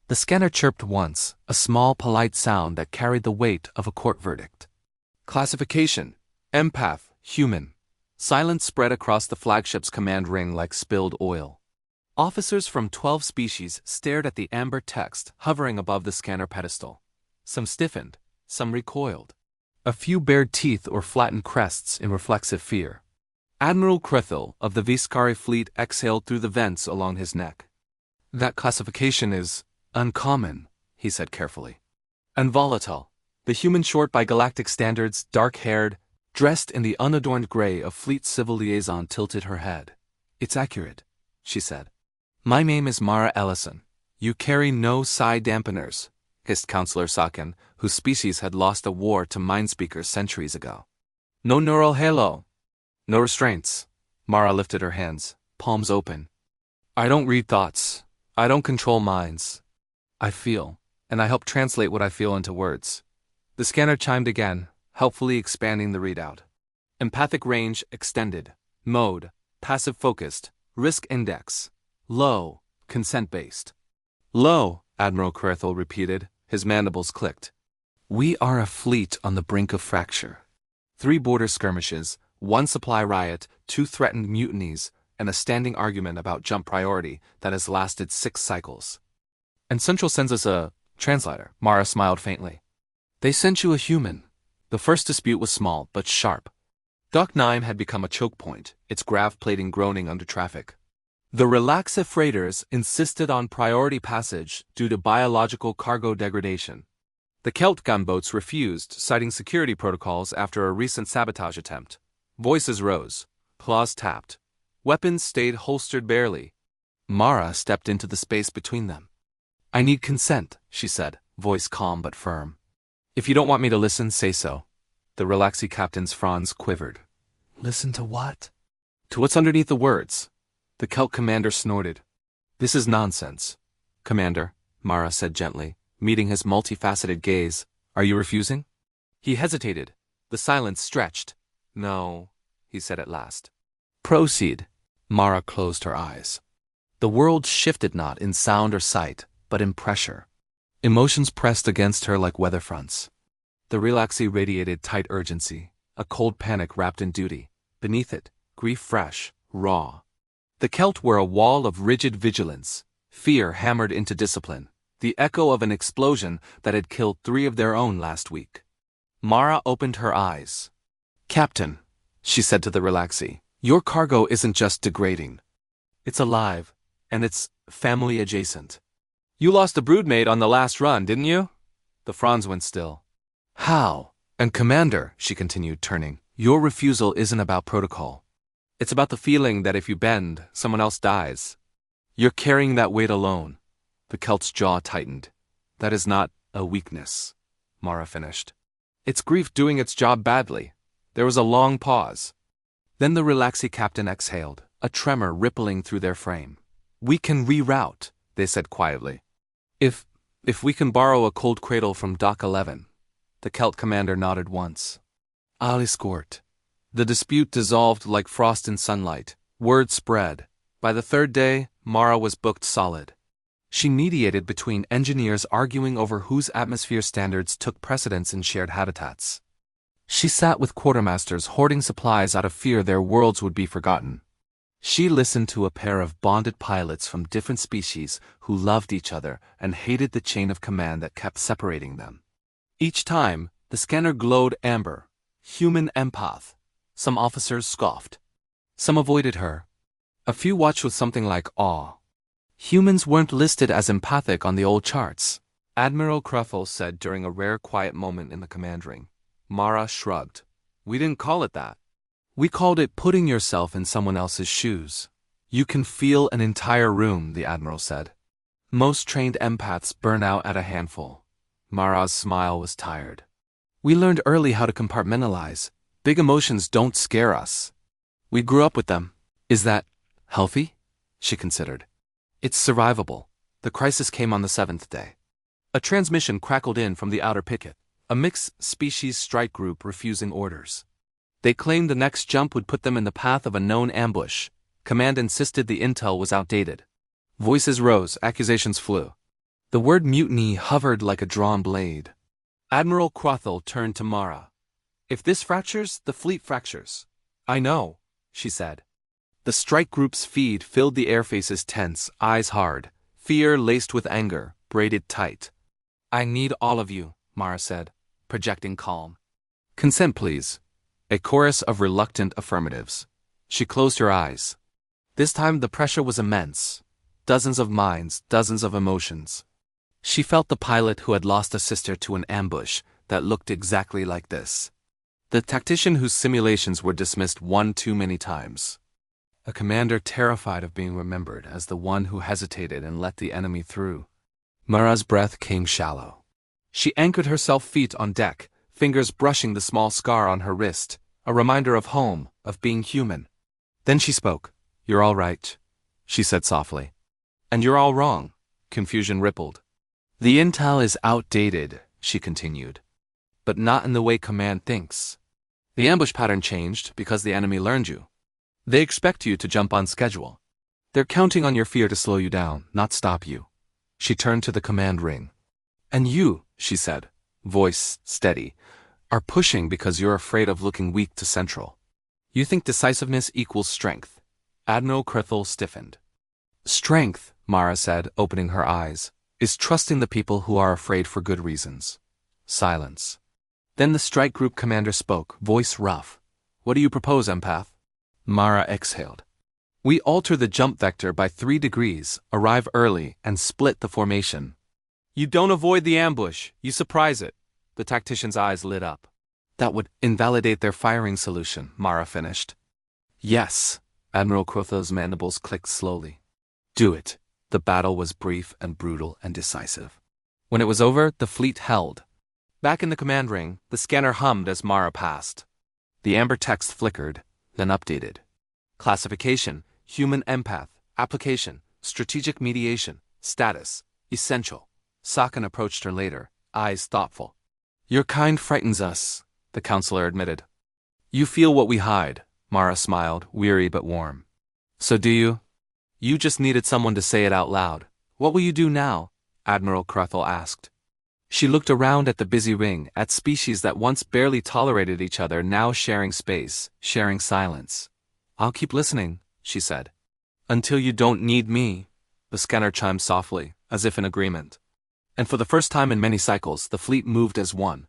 The scanner chirped once, a small, polite sound that carried the weight of a court verdict. Classification: Empath, human. Silence spread across the flagship's command ring like spilled oil. Officers from 12 species stared at the amber text hovering above the scanner pedestal. Some stiffened, some recoiled. A few bared teeth or flattened crests in reflexive fear. Admiral Crethil of the Viscari fleet exhaled through the vents along his neck. That classification is uncommon, he said carefully. And volatile. The human short by galactic standards, dark-haired, dressed in the unadorned gray of fleet civil liaison tilted her head. It's accurate, she said. My name is Mara Ellison. You carry no psi dampeners, hissed Counselor Sakin, whose species had lost a war to mindspeakers centuries ago. No neural halo. No restraints. Mara lifted her hands, palms open. I don't read thoughts. I don't control minds. I feel, and I help translate what I feel into words. The scanner chimed again, helpfully expanding the readout. Empathic range extended. Mode: passive focused. Risk index: low, consent-based. Low, Admiral Crethil repeated, his mandibles clicked. We are a fleet on the brink of fracture. 3 border skirmishes, 1 supply riot, 2 threatened mutinies, and a standing argument about jump priority that has lasted 6 cycles. And Central sends us a translator, Mara smiled faintly. They sent you a human. The first dispute was small, but sharp. Dock 9 had become a choke point, its grav plating groaning under traffic. The Relaxa freighters insisted on priority passage due to biological cargo degradation. The Kelt gunboats refused, citing security protocols after a recent sabotage attempt. Voices rose. Claws tapped. Weapons stayed holstered barely. Mara stepped into the space between them. I need consent, she said, voice calm but firm. If you don't want me to listen, say so. The Relaxi captain's fronds quivered. Listen to what? To what's underneath the words. The Kelt commander snorted. This is nonsense. Commander, Mara said gently, meeting his multifaceted gaze. Are you refusing? He hesitated. The silence stretched. No, he said at last. Proceed. Mara closed her eyes. The world shifted not in sound or sight, but in pressure. Emotions pressed against her like weather fronts. The Relaxi radiated tight urgency, a cold panic wrapped in duty. Beneath it, grief fresh, raw. The Kelt were a wall of rigid vigilance, fear hammered into discipline, the echo of an explosion that had killed 3 of their own last week. Mara opened her eyes. Captain, she said to the Relaxi, your cargo isn't just degrading. It's alive, and it's family adjacent. You lost a broodmate on the last run, didn't you? The fronds went still. How? And Commander, she continued, turning, your refusal isn't about protocol. It's about the feeling that if you bend, someone else dies. You're carrying that weight alone. The Kelt's jaw tightened. That is not a weakness, Mara finished. It's grief doing its job badly. There was a long pause. Then the Relaxi captain exhaled, a tremor rippling through their frame. We can reroute, they said quietly. If we can borrow a cold cradle from Dock 11. The Kelt commander nodded once. I'll escort. The dispute dissolved like frost in sunlight. Word spread. By the 3rd day, Mara was booked solid. She mediated between engineers arguing over whose atmosphere standards took precedence in shared habitats. She sat with quartermasters hoarding supplies out of fear their worlds would be forgotten. She listened to a pair of bonded pilots from different species who loved each other and hated the chain of command that kept separating them. Each time, the scanner glowed amber. Human empath. Some officers scoffed. Some avoided her. A few watched with something like awe. Humans weren't listed as empathic on the old charts, Admiral Crethil said during a rare quiet moment in the command ring. Mara shrugged. We didn't call it that. We called it putting yourself in someone else's shoes. You can feel an entire room, the Admiral said. Most trained empaths burn out at a handful. Mara's smile was tired. We learned early how to compartmentalize. Big emotions don't scare us. We grew up with them. Is that healthy? She considered. It's survivable. The crisis came on the 7th day. A transmission crackled in from the outer picket, a mixed-species strike group refusing orders. They claimed the next jump would put them in the path of a known ambush. Command insisted the intel was outdated. Voices rose, accusations flew. The word mutiny hovered like a drawn blade. Admiral Crothall turned to Mara. If this fractures, the fleet fractures. I know, she said. The strike group's feed filled the airfaces tense, eyes hard, fear laced with anger, braided tight. I need all of you, Mara said, projecting calm. Consent, please. A chorus of reluctant affirmatives. She closed her eyes. This time the pressure was immense. Dozens of minds, dozens of emotions. She felt the pilot who had lost a sister to an ambush that looked exactly like this. The tactician whose simulations were dismissed one too many times. A commander terrified of being remembered as the one who hesitated and let the enemy through. Mara's breath came shallow. She anchored herself feet on deck, fingers brushing the small scar on her wrist, a reminder of home, of being human. Then she spoke. You're all right, she said softly. And you're all wrong, confusion rippled. The intel is outdated, she continued. But not in the way command thinks. The ambush pattern changed because the enemy learned you. They expect you to jump on schedule. They're counting on your fear to slow you down, not stop you. She turned to the command ring. And you, she said, voice steady, are pushing because you're afraid of looking weak to Central. You think decisiveness equals strength. Admiral Crothall stiffened. Strength, Mara said, opening her eyes, is trusting the people who are afraid for good reasons. Silence. Then the strike group commander spoke, voice rough. What do you propose, Empath? Mara exhaled. We alter the jump vector by 3 degrees, arrive early, and split the formation. You don't avoid the ambush, you surprise it. The tactician's eyes lit up. That would invalidate their firing solution, Mara finished. Yes, Admiral Crothall's mandibles clicked slowly. Do it. The battle was brief and brutal and decisive. When it was over, the fleet held. Back in the command ring, the scanner hummed as Mara passed. The amber text flickered, then updated. Classification, human empath, application, strategic mediation, status, essential. Sakan approached her later, eyes thoughtful. Your kind frightens us, the counselor admitted. You feel what we hide, Mara smiled, weary but warm. So do you? You just needed someone to say it out loud. What will you do now? Admiral Crothall asked. She looked around at the busy ring, at species that once barely tolerated each other now sharing space, sharing silence. I'll keep listening, she said. Until you don't need me, the scanner chimed softly, as if in agreement. And for the first time in many cycles, the fleet moved as one,